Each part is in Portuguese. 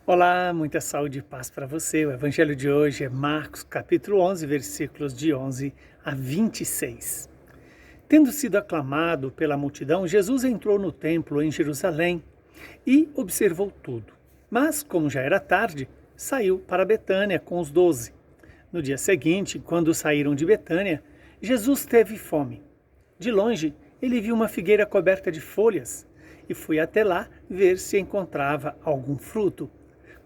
Olá, muita saúde e paz para você. O evangelho de hoje é Marcos, capítulo 11, versículos de 11 a 26. Tendo sido aclamado pela multidão, Jesus entrou no templo em Jerusalém e observou tudo. Mas, como já era tarde, saiu para Betânia com os 12. No dia seguinte, quando saíram de Betânia, Jesus teve fome. De longe, ele viu uma figueira coberta de folhas e foi até lá ver se encontrava algum fruto.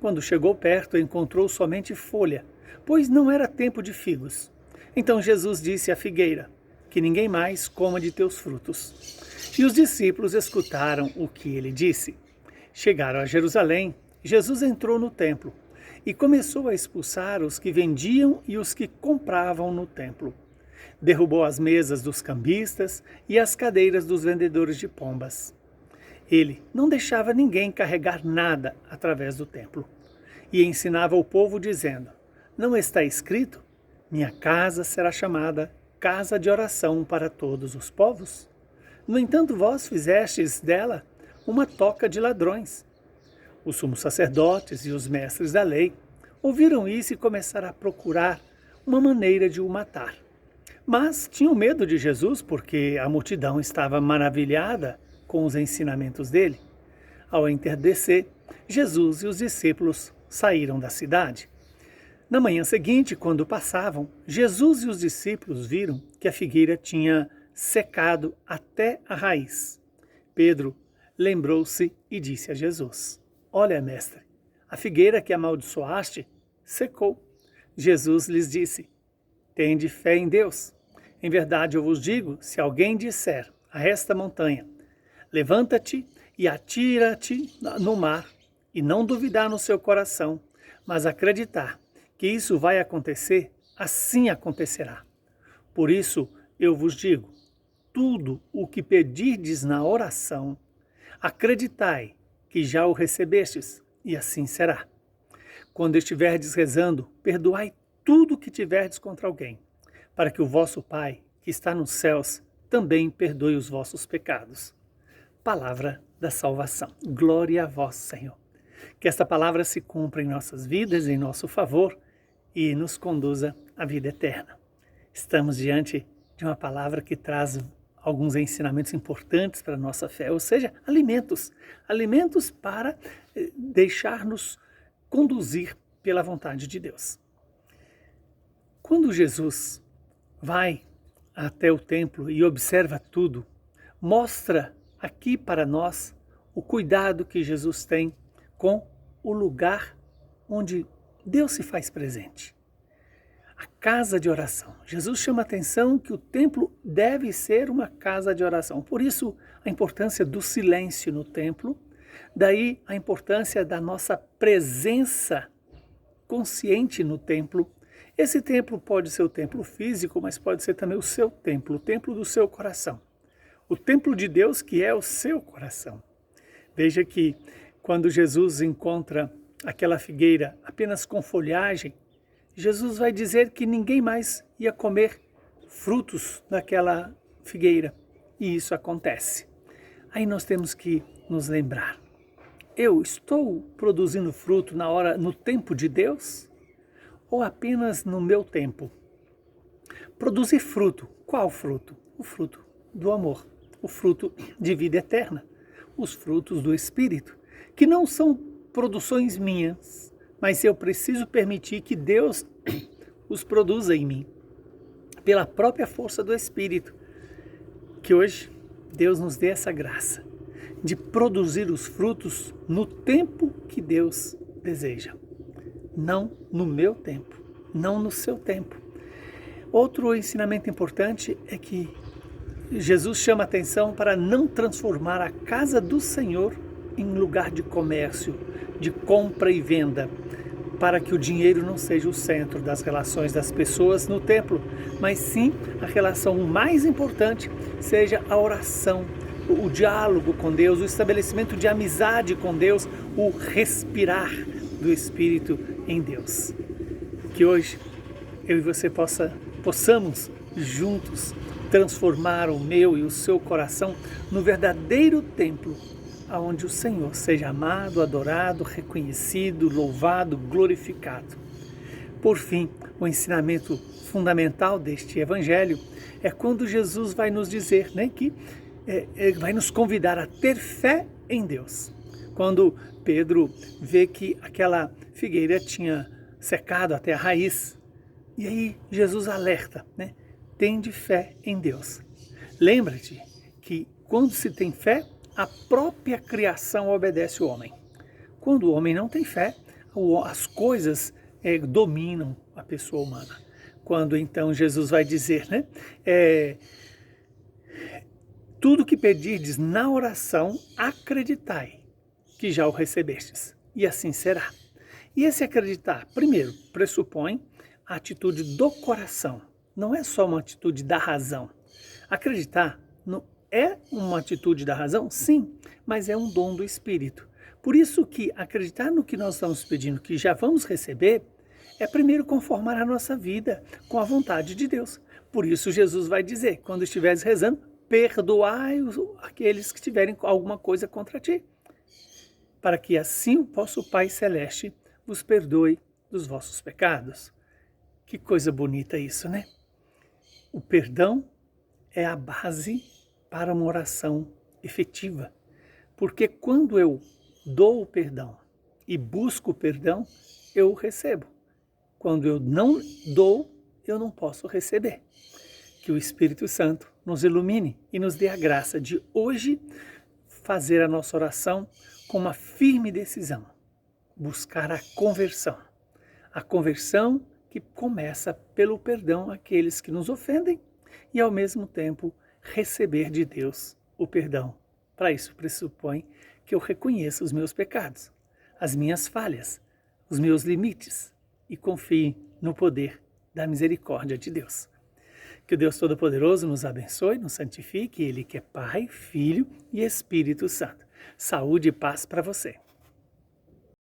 Quando chegou perto, encontrou somente folha, pois não era tempo de figos. Então Jesus disse à figueira: que ninguém mais coma de teus frutos. E os discípulos escutaram o que ele disse. Chegaram a Jerusalém. Jesus entrou no templo e começou a expulsar os que vendiam e os que compravam no templo. Derrubou as mesas dos cambistas e as cadeiras dos vendedores de pombas. Ele não deixava ninguém carregar nada através do templo. E ensinava o povo dizendo: não está escrito? Minha casa será chamada casa de oração para todos os povos? No entanto, vós fizestes dela uma toca de ladrões. Os sumos sacerdotes e os mestres da lei ouviram isso e começaram a procurar uma maneira de o matar. Mas tinham medo de Jesus porque a multidão estava maravilhada com os ensinamentos dele. Ao entardecer, Jesus e os discípulos saíram da cidade. Na manhã seguinte, quando passavam, Jesus e os discípulos viram que a figueira tinha secado até a raiz. Pedro lembrou-se e disse a Jesus: olha, mestre, a figueira que amaldiçoaste secou. Jesus lhes disse: tende fé em Deus. Em verdade eu vos digo, se alguém disser a esta montanha: levanta-te e atira-te no mar, e não duvidar no seu coração, mas acreditar que isso vai acontecer, assim acontecerá. Por isso eu vos digo, tudo o que pedirdes na oração, acreditai que já o recebestes, e assim será. Quando estiverdes rezando, perdoai tudo o que tiverdes contra alguém, para que o vosso Pai, que está nos céus, também perdoe os vossos pecados. Palavra da salvação. Glória a vós, Senhor. Que esta palavra se cumpra em nossas vidas, em nosso favor, e nos conduza à vida eterna. Estamos diante de uma palavra que traz alguns ensinamentos importantes para a nossa fé, ou seja, alimentos para deixar-nos conduzir pela vontade de Deus. Quando Jesus vai até o templo e observa tudo, mostra aqui para nós o cuidado que Jesus tem com o lugar onde Deus se faz presente. A casa de oração. Jesus chama a atenção que o templo deve ser uma casa de oração. Por isso, a importância do silêncio no templo, daí a importância da nossa presença consciente no templo. Esse templo pode ser o templo físico, mas pode ser também o seu templo, o templo do seu coração. O templo de Deus que é o seu coração. Veja que quando Jesus encontra aquela figueira apenas com folhagem, Jesus vai dizer que ninguém mais ia comer frutos daquela figueira. E isso acontece. Aí nós temos que nos lembrar. Eu estou produzindo fruto no tempo de Deus? Ou apenas no meu tempo? Produzir fruto. Qual fruto? O fruto do amor. O fruto de vida eterna, os frutos do Espírito, que não são produções minhas, mas eu preciso permitir que Deus os produza em mim, pela própria força do Espírito. Que hoje Deus nos dê essa graça de produzir os frutos no tempo que Deus deseja, não no meu tempo, não no seu tempo. Outro ensinamento importante é que Jesus chama a atenção para não transformar a casa do Senhor em lugar de comércio, de compra e venda, para que o dinheiro não seja o centro das relações das pessoas no templo, mas sim a relação mais importante seja a oração, o diálogo com Deus, o estabelecimento de amizade com Deus, o respirar do Espírito em Deus. Que hoje eu e você possamos juntos transformar o meu e o seu coração no verdadeiro templo onde o Senhor seja amado, adorado, reconhecido, louvado, glorificado. Por fim, o ensinamento fundamental deste evangelho é quando Jesus vai nos dizer, né, que vai nos convidar a ter fé em Deus. Quando Pedro vê que aquela figueira tinha secado até a raiz, e aí Jesus alerta, né? Tende fé em Deus. Lembra-te que quando se tem fé, a própria criação obedece o homem. Quando o homem não tem fé, as coisas dominam a pessoa humana. Quando então Jesus vai dizer, né? Tudo que pedirdes na oração, acreditai que já o recebestes, e assim será. E esse acreditar, primeiro, pressupõe a atitude do coração, não é só uma atitude da razão. Acreditar é uma atitude da razão? Sim, mas é um dom do Espírito. Por isso que acreditar no que nós estamos pedindo, que já vamos receber, é primeiro conformar a nossa vida com a vontade de Deus. Por isso Jesus vai dizer, quando estiveres rezando, perdoai aqueles que tiverem alguma coisa contra ti, para que assim o vosso Pai Celeste vos perdoe dos vossos pecados. Que coisa bonita isso, né? O perdão é a base para uma oração efetiva, porque quando eu dou o perdão e busco o perdão, eu o recebo. Quando eu não dou, eu não posso receber. Que o Espírito Santo nos ilumine e nos dê a graça de hoje fazer a nossa oração com uma firme decisão, buscar a conversão. A conversão que começa pelo perdão àqueles que nos ofendem e, ao mesmo tempo, receber de Deus o perdão. Para isso, pressupõe que eu reconheça os meus pecados, as minhas falhas, os meus limites e confie no poder da misericórdia de Deus. Que o Deus Todo-Poderoso nos abençoe, nos santifique, Ele que é Pai, Filho e Espírito Santo. Saúde e paz para você.